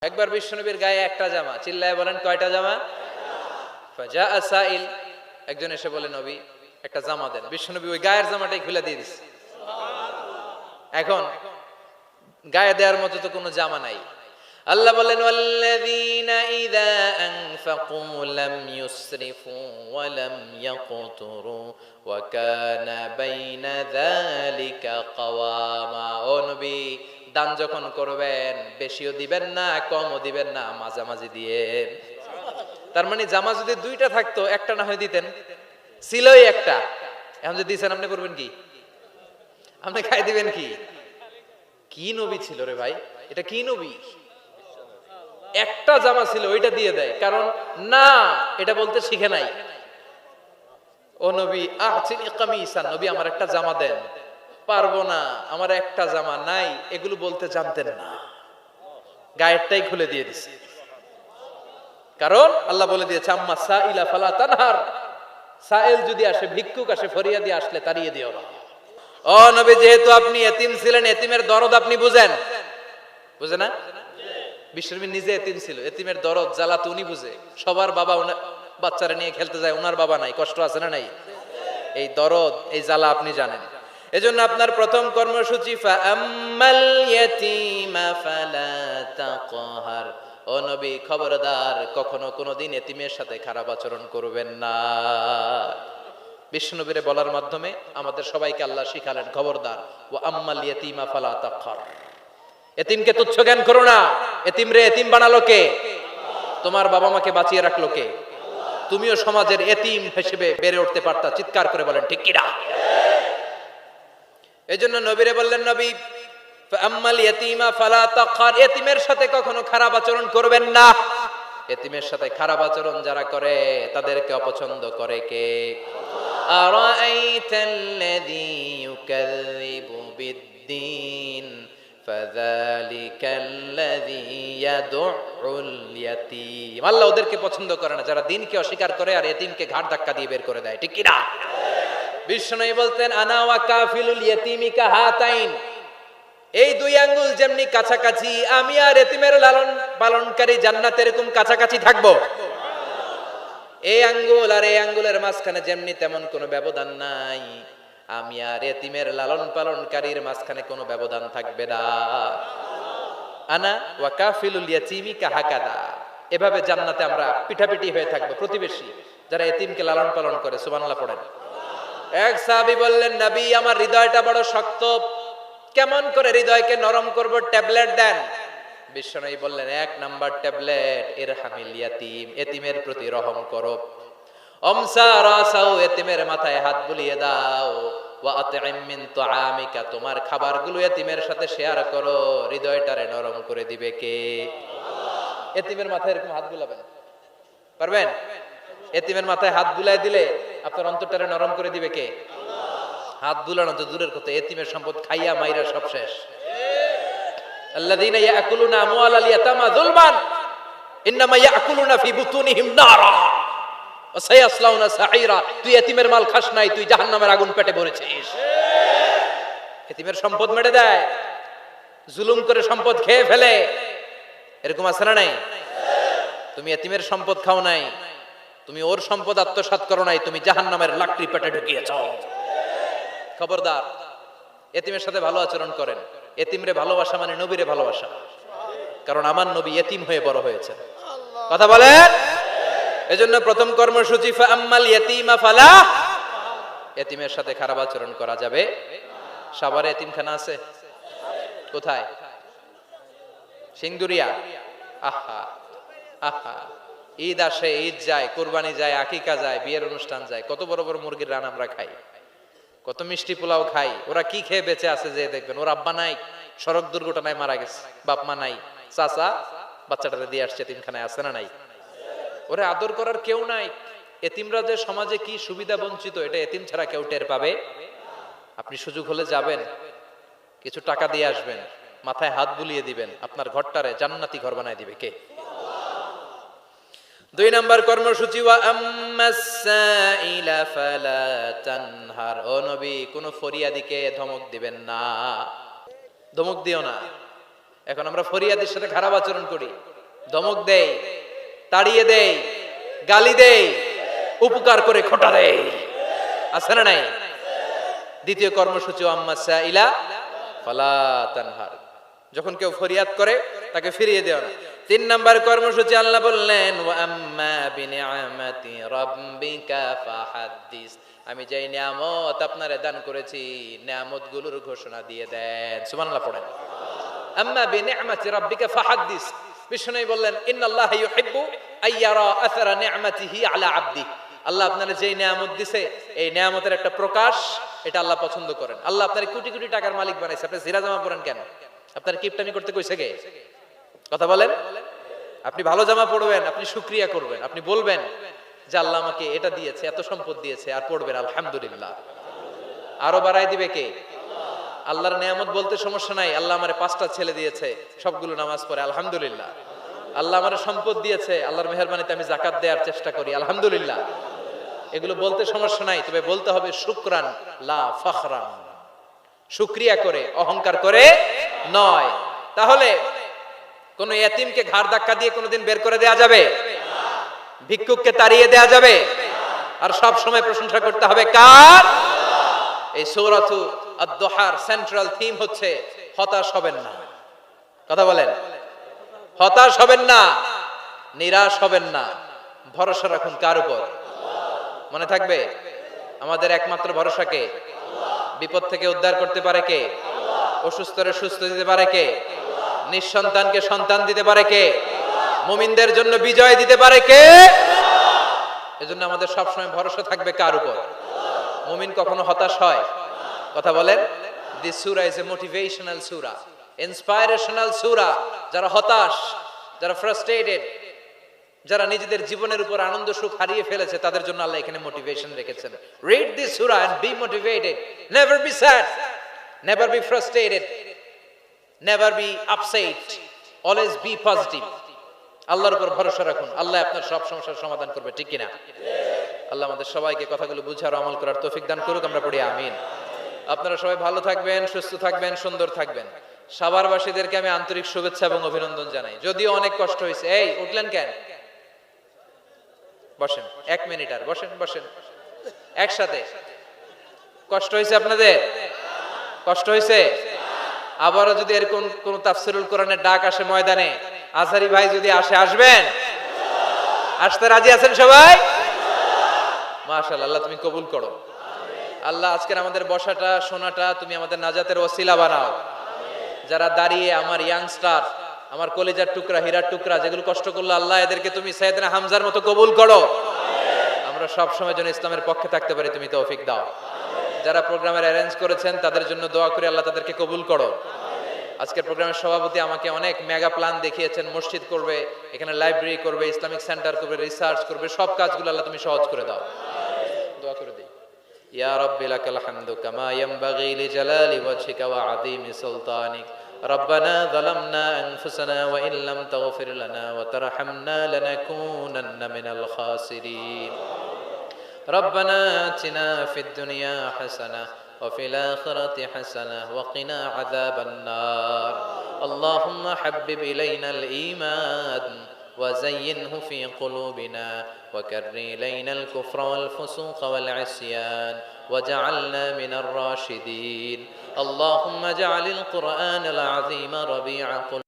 একবার বিশ্বনবীর গায়ে একটা জামা, চিল্লায় বলেন কয়টা জামা? ফাজা আসাইল, একজন এসে বলে নবী একটা জামা দেন। বিশ্বনবী ওই গায়ের জামাটাই খুলে দিয়ে দিচ্ছে। এখন গায়ে দেওয়ার মতো তো কোনো জামা নাই। আল্লাহ বলেন ওয়াল্লাযীনা ইযা আনফাকু লাম ইউসরিফু ওয়া লাম ইয়াকতুরু ওয়া কানা বাইনা যালিকা কাওয়ামা। ও নবী, দান যখন করবেন বেশিও দিবেন না কমও দিবেন না, মাঝামাঝি দিয়েন। তার মানে জামা যদি দুইটা থাকতো একটা না হয় দিতেন, ছিলই একটা। এখন যদি দিছেন আপনি করবেন কি? আপনি খাই দিবেন কি? কি নবী ছিল রে ভাই, এটা কি নবী? একটা জামা ছিল ওইটা দিয়ে দেয়, কারণ না এটা বলতে শিখে নাই। ও নবী আহসিনি কামিসান, নবী আমার একটা জামা দেন। পারবো না, আমার একটা জামা নাই, এগুলো বলতে জানতেন না, গায়েরটাই খুলে দিয়ে দিছে। কারণ আল্লাহ বলে দিয়েছে আম্মা সাইলা ফালা তানহার, সাইল যদি আসে, ভিক্ষুক আসে, ফরিয়াদি আসলে তাড়িয়ে দিও না। ও নবী, যেহেতু আপনি এতিম ছিলেন, এতিমের দরদ আপনি বুঝেন, বুঝে না? বিশ্বনবী নিজে এতিম ছিল, এতিমের দরদ জ্বালা তো উনি বুঝে। সবার বাবা বাচ্চারা নিয়ে খেলতে যায়, ওনার বাবা নাই, কষ্ট আছে না নাই? এই দরদ, এই জ্বালা আপনি জানেন। এজন্য আপনার প্রথম কর্মসূচি ফাআম্মাল ইয়াতীমা ফালা তাকহার। ও নবী, খবরদার, কখনো কোনোদিন এতিমের সাথে খারাপ আচরণ করবেন না। বিশ্বনবীরে বলার মাধ্যমে আমাদের সবাইকে আল্লাহ শিখালেন, খবরদার, ওয়া আম্মাল ইয়াতীমা ফালা তাকহার। এতিমকে তুচ্ছ জ্ঞান করো না। এতিম রে এতিম বানালো কে? তোমার বাবা মাকে বাঁচিয়ে রাখলো কে? তুমিও সমাজের এতিম হিসেবে বেড়ে উঠতে পারতা। চিৎকার করে বলেন ঠিক কিনা? এজন্য নবীরে বললেন, নবী ফাআম্মাল ইয়াতীমা ফালা তাকহার, এতিমের সাথে কখনো খারাপ আচরণ করবেন না। এতিমের সাথে খারাপ আচরণ যারা করে তাদেরকে অপছন্দ করে কে? আরাআইতাল্লাযী ইউকাযযিবু বিদ্দীন ফাযালিকাল্লাযী ইয়াদউল ইয়াতীম। আল্লাহ ওদেরকে পছন্দ করে না যারা দ্বীনকে অস্বীকার করে আর এতিমকে ঘাড় ধাক্কা দিয়ে বের করে দেয়। ঠিক কি না? বিশ্বনবী বলতেন আনা ওয়া কাফিলুল ইয়াতীমি কাহাতাইন, এই দুই আঙ্গুল যেমনি কাছাকাছি, আমি আর এতিমের লালন পালনকারী জান্নাতে এরকম কাছাকাছি থাকবো। এই আঙ্গুল আর এই আঙ্গুলের মাঝখানে যেমনি তেমন কোনো ব্যবধান নাই, আমি আর এতিমের লালন পালনকারীর মাঝখানে কোনো ব্যবধান থাকবে না। আনা ওয়া কাফিলুল ইয়াতীমি কাহাকাদা, এভাবে জান্নাতে আমরা পিঠাপিঠি হয়ে থাকবো, প্রতিবেশী যারা এতিমকে লালন পালন করে। সুবহানাল্লাহ পড়েন। এক সাহাবী বললেন, নবী আমার হৃদয়টা বড় শক্ত, কেমন করে হৃদয়কে নরম করব, ট্যাবলেট দেন। বিশ্বনবী বললেন, এক নাম্বার ট্যাবলেট ইরহামিল ইয়াতীম, এতিমের প্রতি রহম করো। আমসা রাসাও, এতিমের মাথায় হাত বুলিয়ে দাও। ওয়া আতইম মিন তুআমিকা, তোমার খাবারগুলো এতিমের সাথে শেয়ার করো। হৃদয়টারে নরম করে দিবে কে? এতিমের মাথায় এরকম হাত বুলাবেন, পারবেন? এতিমের মাথায় হাত বুলাই দিলে আপনার অন্তরটারে নরম করে দিবে কে? হাত বুলানো তো দূরের কথা, এতিমের সম্পদ খাইয়া মাইরা সব শেষ। আল্লাযীনা ইয়াকুলুনা আমওয়ালাল ইয়াতামা যুলমান ইন্নামা ইয়াকুলুনা ফি বুতুনিহিম নারা ওয়া সায়াসলাউনা সাঈরা। তুই এতিমের মাল খাস নাই, তুই জাহান্নামের আগুন পেটে ভরেছিস। এতিমের সম্পদ মেরে দেয়, জুলুম করে সম্পদ খেয়ে ফেলে, এরকম আছে না নাই? তুমি এতিমের সম্পদ খাও নাই, তুমি ওর সম্পদ আত্মসাৎ করো নাই, তুমি জাহান্নামের লাকড়ি পেটে ঢুকিয়েছ। খবরদার, এতিমের সাথে ভালো আচরণ করেন। এতিমরে ভালোবাসা মানে নবীরে ভালোবাসা, কারণ আমার নবী এতিম হয়ে বড় হয়েছে। কথা বলেন। এজন্য প্রথম কর্মসূচি ফাআম্মাল ইয়াতীমা ফালা, এতিমের সাথে খারাপ আচরণ করা যাবে। সাভারে এতিমখানা আছে? কোথায়? সিংদুরিয়া। আহা আহা, ঈদ আসে, ঈদ যায়, কুরবানি যায়, আকিকা যায়, বিয়ের অনুষ্ঠান যায়, কত বড় বড় মুরগির রান আমরা খাই, কত মিষ্টি পোলাও খাই। ওরা কি খেয়ে বেঁচে আছে যে দেখবেন, ওর আব্বা নাই, সড়ক দুর্ঘটনায় মারা গেছে, বাপ মা নাই, চাচা বাচ্চাটারে দিয়ে আসছে, এতিমখানায় আছে না নাই? ওরে আদর করার কেউ নাই। এতিমরা যে সমাজে কি সুবিধা বঞ্চিত, এটা এতিম ছাড়া কেউ টের পাবে? আপনি সুযোগ হলে যাবেন, কিছু টাকা দিয়ে আসবেন, মাথায় হাত বুলিয়ে দিবেন, আপনার ঘরটারে জান্নাতি ঘর বানায় দিবে কে? দুই নাম্বার কর্মসূচি ওয়া আম্মাস সাইলা ফালা তানহার। ও নবী, কোন ফরিয়াদিকে ধমক দিবেন না, ধমক দিও না। এখন আমরা ফরিয়াদির সাথে খারাপ আচরণ করি, ধমক দেই, তাড়িয়ে দেই, গালি দেই, উপকার করে খোটা দেই, আছে না নাই? দ্বিতীয় কর্মসূচি আম্মা সাইলা ফালা তানহার, যখন কেউ ফরিয়াদ করে তাকে ফিরিয়ে দেওয়া না। 3 নাম্বার কর্মসূচি আল্লাহ বললেন ওয়া আম্মা বিনিআমাতি রাব্বিকা ফাহাদ্দিস, আমি যেই নিয়ামত আপনারে দান করেছি নিয়ামতগুলোর ঘোষণা দিয়ে দেন। সুবহানাল্লাহ পড়েন। আম্মা বিনিআমাতি রাব্বিকা ফাহাদ্দিস, বিষ্ণু বললেন ইন্নাল্লাহা ইউহিব্বু আইয়ারা আসারা নিআমাতিহি আলা আবদি, আল্লাহ আপনারে যেই নিয়ামত দিছে এই নিয়ামতের একটা প্রকাশ এটা আল্লাহ পছন্দ করেন। আল্লাহ আপনারে কোটি কোটি টাকার মালিক বানাইছে, আপনি জিরা জামা পরেন কেন? আপনার কিপটামি করতে কইছে কে? কথা বলেন। আপনি ভালো জামা পরবেন, আপনি শুকরিয়া করবেন, আপনি বলবেন যে আল্লাহ আমাকে এটা দিয়েছে, এত সম্পদ দিয়েছে, আর পড়বেন আলহামদুলিল্লাহ। আরো বাড়াই দিবে কে? আল্লাহর নিয়ামত বলতে সমস্যা নাই, আল্লাহ আমারে 5টা ছেলে দিয়েছে, সবগুলো নামাজ পড়ে আলহামদুলিল্লাহ। আল্লাহ আমারে সম্পদ দিয়েছে, আল্লাহর মেহেরবানিতে আমি যাকাত দেওয়ার চেষ্টা করি আলহামদুলিল্লাহ। এগুলো বলতে সমস্যা নাই, তবে বলতে হবে শুকরান লা ফখরান, শুকরিয়া করে অহংকার করে নয়। তাহলে কোন ইতিমকে ঘাড় ধাক্কা দিয়ে কোনোদিন বের করে দেয়া যাবে? ভিক্ষুককে তাড়িয়ে দেয়া যাবে? আর সব সময় প্রশংসা করতে হবে কার? এই সূরাতু আদ-দুহার সেন্ট্রাল থিম হচ্ছে হতাশ হবেন না। কথা বলেন। হতাশ হবেন না, নিরাশ হবেন না, ভরসা রাখুন কার উপর? মনে থাকবে আমাদের একমাত্র ভরসা কে? বিপদ থেকে উদ্ধার করতে পারে কে? অসুস্থরে সুস্থ দিতে পারে কে? নিঃসন্তানকে সন্তান দিতে পারে কে? মুমিনদের জন্য বিজয় দিতে পারে কে? এজন্য আমাদের সবসময় ভরসা থাকবে কার উপর? মুমিন কখনো হতাশ হয়? কথা বলেন। This surah is a motivational surah, inspirational surah. যারা হতাশ, যারা ফ্রাস্ট্রেটেড, যারা নিজেদের জীবনের উপর আনন্দ সুখ হারিয়ে ফেলেছে, তাদের জন্য আল্লাহ এখানে মোটিভেশন রেখেছেন। রিড দিস সূরা and be motivated, never be sad, never be frustrated, never be upset, always be positive. আল্লাহর উপর ভরসা রাখুন, আল্লাহ আপনার সব সমস্যার সমাধান করবে, ঠিক কিনা? আল্লাহ আমাদের সবাইকে কথাগুলো বুঝার আমল করার তৌফিক দান করুক, আমরা পড়ি আমিন। আপনারা সবাই ভালো থাকবেন, সুস্থ থাকবেন, সুন্দর থাকবেন। সাভারবাসীদেরকে আমি আন্তরিক শুভেচ্ছা এবং অভিনন্দন জানাই। যদিও অনেক কষ্ট হয়েছে। এই উঠলেন কেন? বসেন 1 মিনিট, আর বসেন বসেন একসাথে। কষ্ট হয়েছে আপনাদের? কষ্ট হয়েছে? আবারও যদি এরকম কোন তাফসীরুল কোরআনের ডাক আসে ময়দানে, আজহারি ভাই যদি আসে, আসবেন? আসতে রাজি আছেন সবাই? মাশাআল্লাহ, আল্লাহ তুমি কবুল করো। আল্লাহ আজকের আমাদের বসাটা শোনাটা তুমি আমাদের নাজাতের ওসিলা বানাও। যারা দাঁড়িয়ে আমার ইয়াংস্টার, আমার কলিজার টুকরা, হীরার টুকরা, যেগুলো কষ্ট করলো, আল্লাহ এদেরকে তুমি সাইয়েদনা হামজার মতো কবুল করো। আমরা সব সময় যেন ইসলামের পক্ষে থাকতে পারি, তুমি তৌফিক দাও। যারা প্রোগ্রামের অ্যারেঞ্জ করেছেন তাদের জন্য দোয়া করি, আল্লাহ তাদেরকে কবুল করো। আজকের প্রোগ্রামের সভাপতি আমাকে অনেক মেগা প্ল্যান দেখিয়েছেন, মসজিদ করবে, এখানে লাইব্রেরি করবে, ইসলামিক সেন্টার করবে, রিসার্চ করবে, সব কাজগুলো আল্লাহ তুমি সহজ করে দাও। দোয়া করে দিই। ইয়া রাব্বি লাকাল হামদু কামা ইয়ানবাগি লিজালালি ওয়াজহিকা ওয়া আযীমি সুলতানিক। ربنا ظلمنا أنفسنا وإن لم تغفر لنا وترحمنا لنكونن من الخاسرين. ربنا آتنا في الدنيا حسنة وفي الآخرة حسنة وقنا عذاب النار. اللهم حبب إلينا الإيمان وزينه في قلوبنا وكره إلينا الكفر والفسوق والعصيان وجعلنا من الراشدين. اللهم اجعل القرآن العظيم ربيع قلوبنا